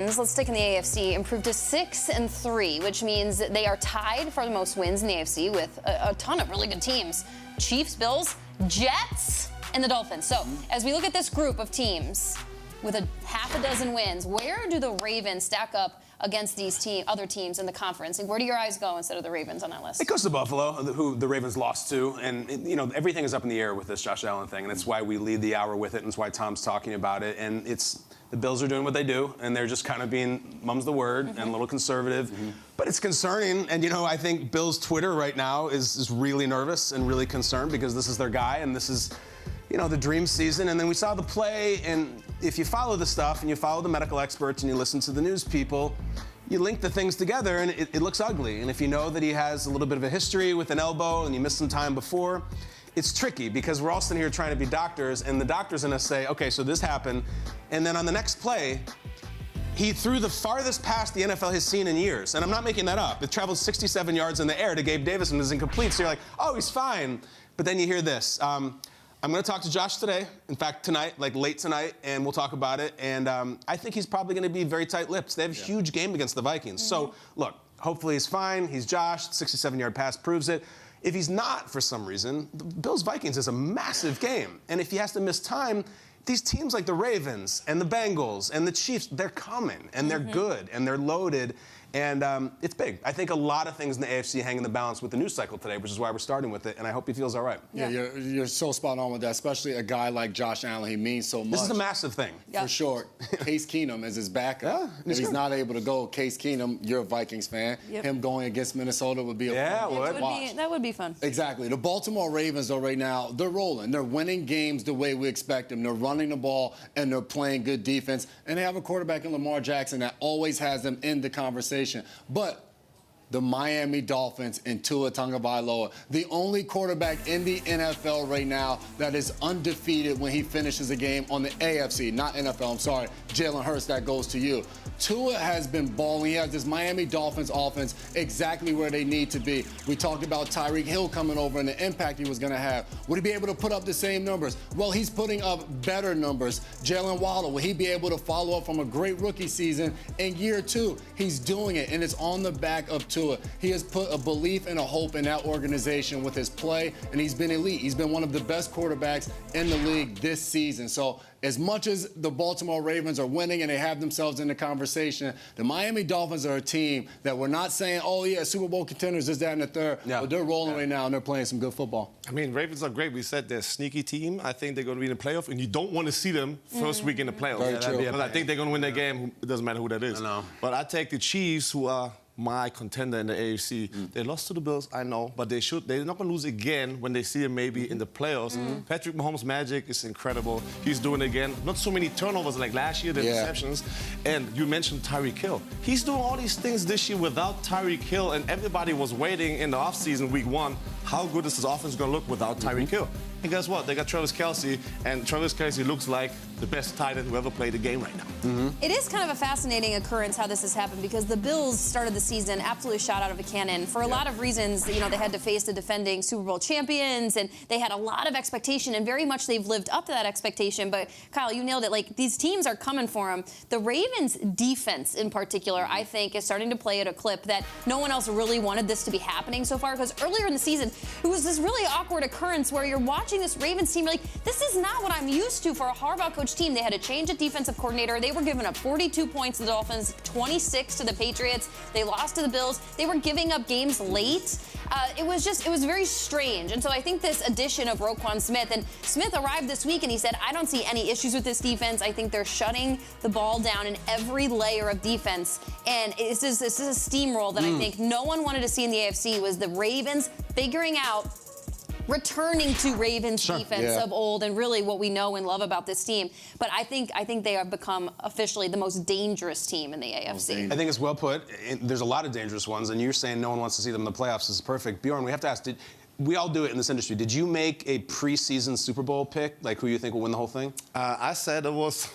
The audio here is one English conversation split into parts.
Let's stick in the AFC, improved to 6-3, which means they are tied for the most wins in the AFC with a ton of really good teams. Chiefs, Bills, Jets, and the Dolphins. So as we look at this group of teams with a half a dozen wins, where do the Ravens stack up against these other teams in the conference? And where do your eyes go instead of the Ravens on that list? It goes to Buffalo, who the Ravens lost to. And, everything is up in the air with this Josh Allen thing. And it's why we lead the hour with it. And it's why Tom's talking about it. And the Bills are doing what they do. And they're just kind of being mum's the word and a little conservative. But it's concerning. And, I think Bills' Twitter right now is really nervous and really concerned because this is their guy. And this is, the dream season. And then we saw the play. And if you follow the stuff and you follow the medical experts and you listen to the news people, you link the things together and it looks ugly. And if you know that he has a little bit of a history with an elbow and you missed some time before, it's tricky because we're all sitting here trying to be doctors and the doctor's gonna say, okay, so this happened. And then on the next play, he threw the farthest pass the NFL has seen in years. And I'm not making that up. It traveled 67 yards in the air to Gabe Davis and was incomplete. So you're like, oh, he's fine. But then you hear this. I'm going to talk to Josh today, in fact, tonight, late tonight, and we'll talk about it. And I think he's probably going to be very tight-lipped. They have a huge game against the Vikings. So, look, hopefully he's fine. He's Josh. 67-yard pass proves it. If he's not, for some reason, the Bills-Vikings is a massive game. And if he has to miss time, these teams like the Ravens and the Bengals and the Chiefs, they're coming, and they're good, and they're loaded. And it's big. I think a lot of things in the AFC hang in the balance with the news cycle today, which is why we're starting with it, and I hope he feels all right. Yeah, you're so spot on with that, especially a guy like Josh Allen. He means so much. This is a massive thing. For sure. Case Keenum is his backup. If he's not able to go, Case Keenum, you're a Vikings fan. Him going against Minnesota would be a fun watch. That would be fun. Exactly. The Baltimore Ravens, though, right now, they're rolling. They're winning games the way we expect them. They're running the ball, and they're playing good defense. And they have a quarterback in Lamar Jackson that always has them in the conversation. But the Miami Dolphins and Tua Tagovailoa, the only quarterback in the NFL right now that is undefeated when he finishes a game on the AFC, not NFL, I'm sorry. Jalen Hurts, that goes to you. Tua has been balling. He has this Miami Dolphins offense exactly where they need to be. We talked about Tyreek Hill coming over and the impact he was going to have. Would he be able to put up the same numbers? Well, he's putting up better numbers. Jalen Waddle, will he be able to follow up from a great rookie season in year 2? He's doing it, and it's on the back of Tua. He has put a belief and a hope in that organization with his play, and he's been elite. He's been one of the best quarterbacks in the league this season. So as much as the Baltimore Ravens are winning and they have themselves in the conversation, the Miami Dolphins are a team that we're not saying, oh, yeah, Super Bowl contenders, this, that, and the third. But they're rolling right now, and they're playing some good football. I mean, Ravens are great. We said they're a sneaky team. I think they're going to be in the playoff, and you don't want to see them first week in the playoffs. Very true. But I think they're going to win their game. It doesn't matter who that is. I know. But I take the Chiefs, who are my contender in the AFC. They lost to the Bills, I know, but they're not going to lose again when they see them maybe in the playoffs. Patrick Mahomes' magic is incredible. He's doing it again. Not so many turnovers like last year, the interceptions. And you mentioned Tyreek Hill. He's doing all these things this year without Tyreek Hill, and everybody was waiting in the offseason, week 1, how good is this offense going to look without Tyreek Hill? And guess what? They got Travis Kelce, and Travis Kelce looks like the best tight end who ever played the game right now. It is kind of a fascinating occurrence how this has happened because the Bills started the season absolutely shot out of a cannon. For a lot of reasons, they had to face the defending Super Bowl champions, and they had a lot of expectation, and very much they've lived up to that expectation. But, Kyle, you nailed it. These teams are coming for them. The Ravens' defense, in particular, I think, is starting to play at a clip that no one else really wanted this to be happening so far, because earlier in the season, it was this really awkward occurrence where you're watching this Ravens team, this is not what I'm used to for a Harbaugh-coached team. They had to change a defensive coordinator. They were giving up 42 points to the Dolphins, 26 to the Patriots. They lost to the Bills. They were giving up games late. It was very strange. And so I think this addition of Roquan Smith, and Smith arrived this week and he said, I don't see any issues with this defense. I think they're shutting the ball down in every layer of defense. And this is a steamroll that I think no one wanted to see in the AFC was the Ravens figuring out returning to Ravens defense of old and really what we know and love about this team. But I think they have become officially the most dangerous team in the AFC. I think it's well put. There's a lot of dangerous ones, and you're saying no one wants to see them in the playoffs. This is perfect. Bjorn, we have to ask, we all do it in this industry. Did you make a preseason Super Bowl pick, who you think will win the whole thing? I said it was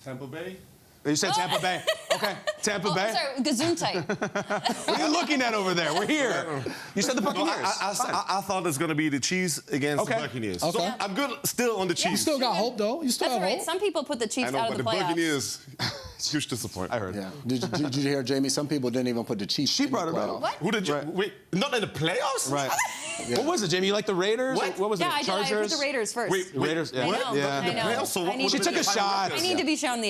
Tampa Bay. You said Tampa Bay. Okay, Tampa Bay. Sorry, Gesundheit. What are you looking at over there? We're here. You said the Buccaneers. I thought it was going to be the Chiefs against the Buccaneers. Okay. So I'm good still on the Chiefs. You still got hope, though. You still have hope. Some people put the Chiefs out of the playoffs. Buccaneers. Huge disappointment. I heard. Yeah. Did you hear, Jamie? Some people didn't even put the Chiefs. She in brought the it up. playoffs. What? Who did you? Wait, not in the playoffs? Right. What was it, Jamie? You like the Raiders? What? was Yeah, it? I did. I put Chargers? the Raiders first. Wait, Raiders. Yeah. I know. Yeah. I know. Playoffs, so what I need would to She have took been a the final shot. I record? need to be shown the